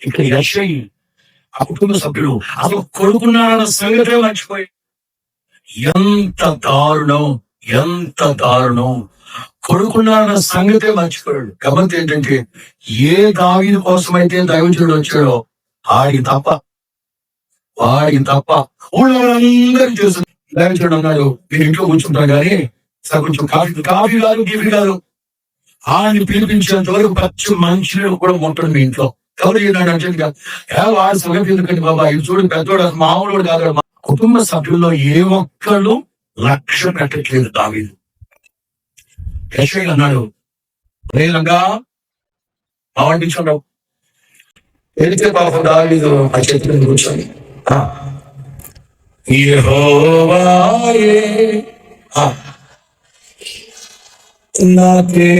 ఇక్కడ యెషయి ఆ కుటుంబ సభ్యులు అసలు కొడుకున్నారన్న సంగతే మర్చిపోయి, ఎంత దారుణం, ఎంత దారుణం. కొడుకున్నారన్న సంగతే మర్చిపోయాడు. గమ్మత్ ఏంటంటే, ఏ దావీదు కోసమైతే దైవజనుడు వచ్చాడో వాడికి తప్ప ఊళ్ళో వాళ్ళందరూ చూసి దైవజనుడు అన్నాడు, నేను ఇంట్లో కూర్చుంటాను కానీ కొంచెం కాఫీ కాదు ఆయన పిలిపించేంత వరకు పచ్చి మనుషులు కూడా ఉంటుంది మీ ఇంట్లో. ఎవరు చేయడానికి అంటే వాడి సంగతి ఎందుకండి బాబా, ఇది చూడండి పెద్దోడు మామూలు కాదు. కుటుంబ సభ్యుల్లో ఏ ఒక్కళ్ళు లక్ష్య పెట్టట్లేదు దావీదు. యెషయి అన్నాడు, ప్రేరంగా వండించుండవు ఎడితే పాపం దావీదు ఆ చెట్టు మీద కూర్చొని యెహోవాయే నాకే